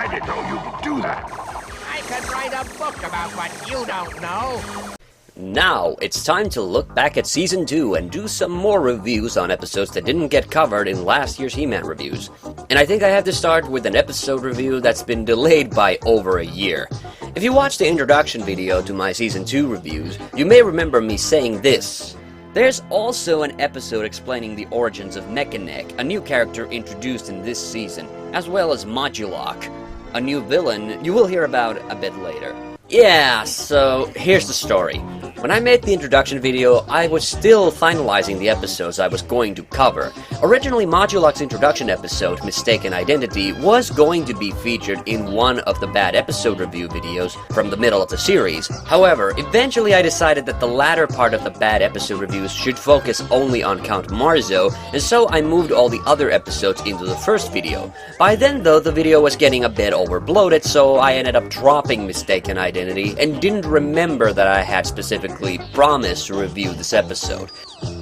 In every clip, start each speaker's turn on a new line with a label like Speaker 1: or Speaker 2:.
Speaker 1: I didn't know you could do that.
Speaker 2: I could write a book about what you don't know.
Speaker 3: Now, it's time to look back at Season 2 and do some more reviews on episodes that didn't get covered in last year's He-Man reviews. And I think I have to start with an episode review that's been delayed by over a year. If you watched the introduction video to my Season 2 reviews, you may remember me saying this. There's also an episode explaining the origins of Mekaneck, a new character introduced in this season, as well as Modulok, a new villain you will hear about a bit later. Yeah, so here's the story. When I made the introduction video, I was still finalizing the episodes I was going to cover. Originally, Modulok's introduction episode, Mistaken Identity, was going to be featured in one of the bad episode review videos from the middle of the series. However, eventually I decided that the latter part of the bad episode reviews should focus only on Count Marzo, and so I moved all the other episodes into the first video. By then, though, the video was getting a bit overbloated, so I ended up dropping Mistaken Identity and didn't remember that I had specifically promised to review this episode.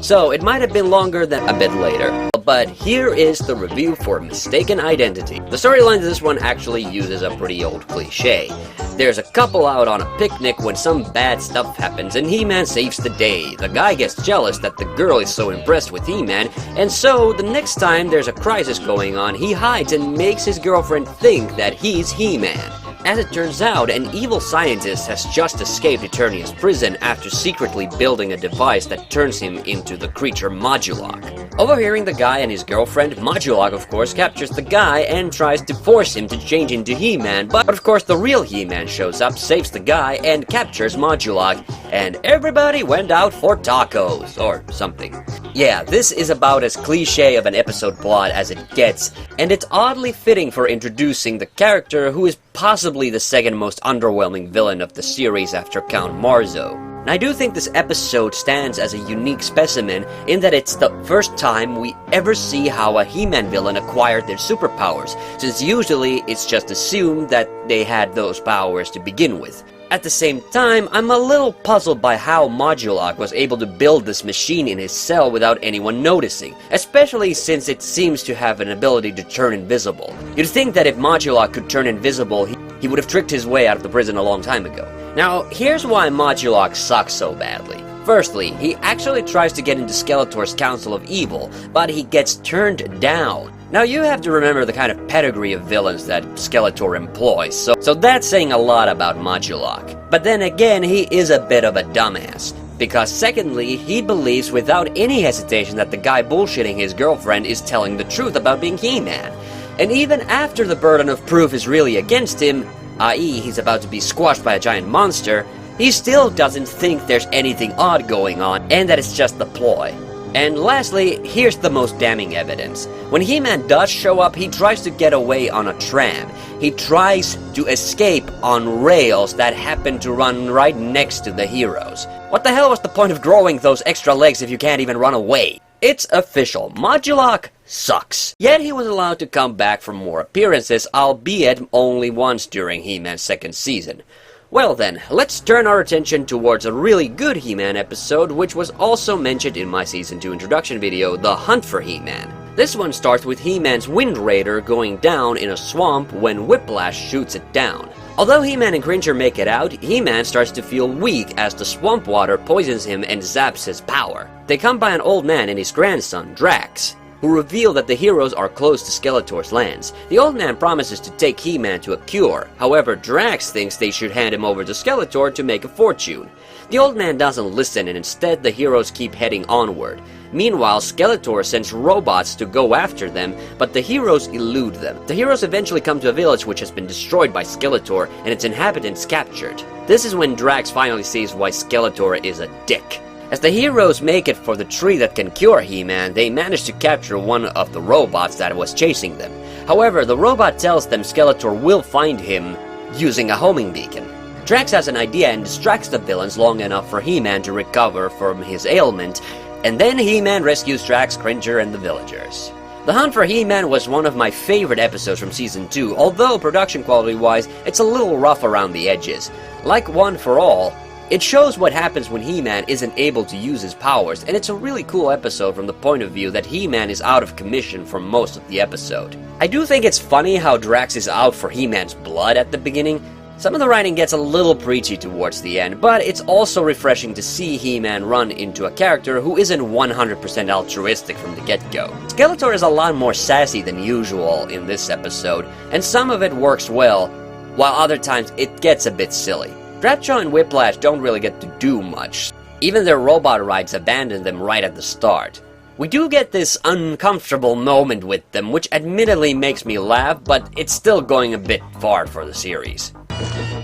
Speaker 3: So it might have been longer than a bit later. But here is the review for Mistaken Identity. The storyline to this one actually uses a pretty old cliche. There's a couple out on a picnic when some bad stuff happens and He-Man saves the day. The guy gets jealous that the girl is so impressed with He-Man, and so the next time there's a crisis going on, he hides and makes his girlfriend think that he's He-Man. As it turns out, an evil scientist has just escaped Eternia's prison after secretly building a device that turns him into the creature Modulok. Overhearing the guy and his girlfriend, Modulok of course captures the guy and tries to force him to change into He-Man, but of course the real He-Man shows up, saves the guy, and captures Modulok, and everybody went out for tacos, or something. Yeah, this is about as cliche of an episode plot as it gets, and it's oddly fitting for introducing the character who is possibly the second most underwhelming villain of the series after Count Marzo. And I do think this episode stands as a unique specimen in that it's the first time we ever see how a He-Man villain acquired their superpowers, since usually it's just assumed that they had those powers to begin with. At the same time, I'm a little puzzled by how Modulok was able to build this machine in his cell without anyone noticing, especially since it seems to have an ability to turn invisible. You'd think that if Modulok could turn invisible, he would have tricked his way out of the prison a long time ago. Now, here's why Modulok sucks so badly. Firstly, he actually tries to get into Skeletor's Council of Evil, but he gets turned down. Now you have to remember the kind of pedigree of villains that Skeletor employs, so that's saying a lot about Modulok. But then again, he is a bit of a dumbass. Because secondly, he believes without any hesitation that the guy bullshitting his girlfriend is telling the truth about being He-Man. And even after the burden of proof is really against him, i.e. he's about to be squashed by a giant monster, he still doesn't think there's anything odd going on and that it's just the ploy. And lastly, here's the most damning evidence. When He-Man does show up, he tries to get away on a tram. He tries to escape on rails that happen to run right next to the heroes. What the hell was the point of growing those extra legs if you can't even run away? It's official, Modulok sucks. Yet he was allowed to come back for more appearances, albeit only once during He-Man's second season. Well then, let's turn our attention towards a really good He-Man episode, which was also mentioned in my Season 2 introduction video, The Hunt for He-Man. This one starts with He-Man's Wind Raider going down in a swamp when Whiplash shoots it down. Although He-Man and Cringer make it out, He-Man starts to feel weak as the swamp water poisons him and zaps his power. They come by an old man and his grandson, Drax, who reveal that the heroes are close to Skeletor's lands. The old man promises to take He-Man to a cure, however Drax thinks they should hand him over to Skeletor to make a fortune. The old man doesn't listen and instead the heroes keep heading onward. Meanwhile, Skeletor sends robots to go after them, but the heroes elude them. The heroes eventually come to a village which has been destroyed by Skeletor and its inhabitants captured. This is when Drax finally sees why Skeletor is a dick. As the heroes make it for the tree that can cure He-Man, they manage to capture one of the robots that was chasing them. However, the robot tells them Skeletor will find him using a homing beacon. Drax has an idea and distracts the villains long enough for He-Man to recover from his ailment, and then He-Man rescues Drax, Cringer, and the villagers. The Hunt for He-Man was one of my favorite episodes from Season 2, although production quality-wise, it's a little rough around the edges. Like One for All, It shows what happens when He-Man isn't able to use his powers, and it's a really cool episode from the point of view that He-Man is out of commission for most of the episode. I do think it's funny how Drax is out for He-Man's blood at the beginning. Some of the writing gets a little preachy towards the end, but it's also refreshing to see He-Man run into a character who isn't 100% altruistic from the get-go. Skeletor is a lot more sassy than usual in this episode, and some of it works well, while other times it gets a bit silly. Trapjaw and Whiplash don't really get to do much. Even their robot rides abandon them right at the start. We do get this uncomfortable moment with them, which admittedly makes me laugh, but it's still going a bit far for the series.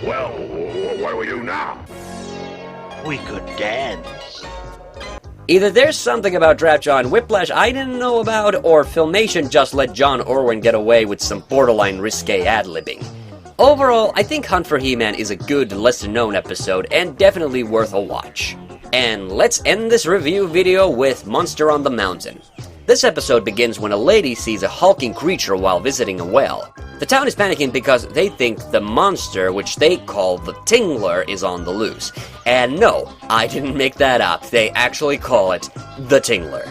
Speaker 1: Well, what do we do now?
Speaker 2: We could dance.
Speaker 3: Either there's something about Trapjaw and Whiplash I didn't know about, or Filmation just let John Orwin get away with some borderline risque ad-libbing. Overall, I think Hunt for He-Man is a good, lesser-known episode, and definitely worth a watch. And let's end this review video with Monster on the Mountain. This episode begins when a lady sees a hulking creature while visiting a well. The town is panicking because they think the monster, which they call the Tingler, is on the loose. And no, I didn't make that up, they actually call it the Tingler.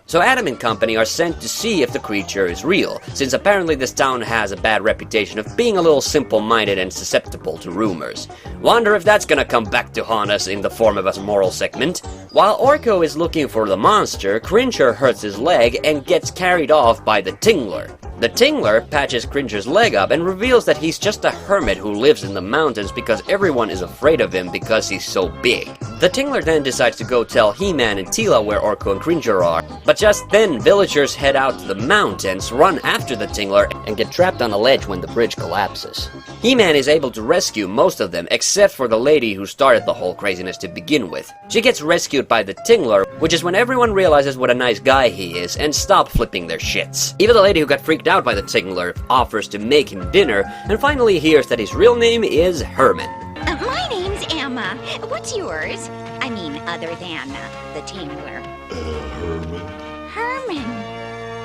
Speaker 3: So Adam and company are sent to see if the creature is real, since apparently this town has a bad reputation of being a little simple-minded and susceptible to rumors. Wonder if that's gonna come back to haunt us in the form of a moral segment. While Orko is looking for the monster, Cringer hurts his leg and gets carried off by the Tingler. The Tingler patches Cringer's leg up and reveals that he's just a hermit who lives in the mountains because everyone is afraid of him because he's so big. The Tingler then decides to go tell He-Man and Teela where Orko and Cringer are, but just then villagers head out to the mountains, run after the Tingler, and get trapped on a ledge when the bridge collapses. He-Man is able to rescue most of them except for the lady who started the whole craziness to begin with. She gets rescued by the Tingler, which is when everyone realizes what a nice guy he is and stop flipping their shits. Even the lady who got freaked out by the Tingler offers to make him dinner, and finally hears that his real name is Herman.
Speaker 4: My name's Emma. What's yours? I mean, other than the Tingler.
Speaker 1: Herman.
Speaker 4: Herman.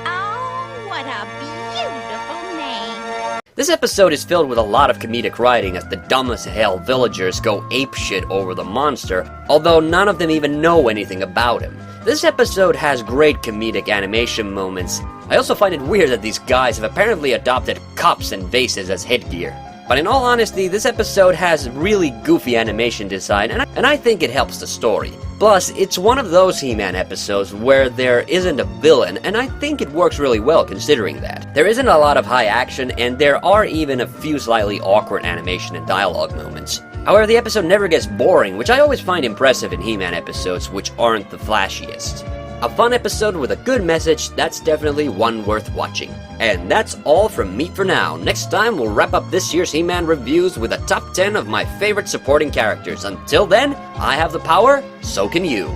Speaker 4: Oh, what a beautiful name.
Speaker 3: This episode is filled with a lot of comedic writing as the dumb as hell villagers go apeshit over the monster, although none of them even know anything about him. This episode has great comedic animation moments. I also find it weird that these guys have apparently adopted cups and vases as headgear. But in all honesty, this episode has really goofy animation design, and I think it helps the story. Plus, it's one of those He-Man episodes where there isn't a villain, and I think it works really well considering that. There isn't a lot of high action, and there are even a few slightly awkward animation and dialogue moments. However, the episode never gets boring, which I always find impressive in He-Man episodes which aren't the flashiest. A fun episode with a good message, that's definitely one worth watching. And that's all from me for now. Next time we'll wrap up this year's He-Man reviews with a top 10 of my favorite supporting characters. Until then, I have the power, so can you.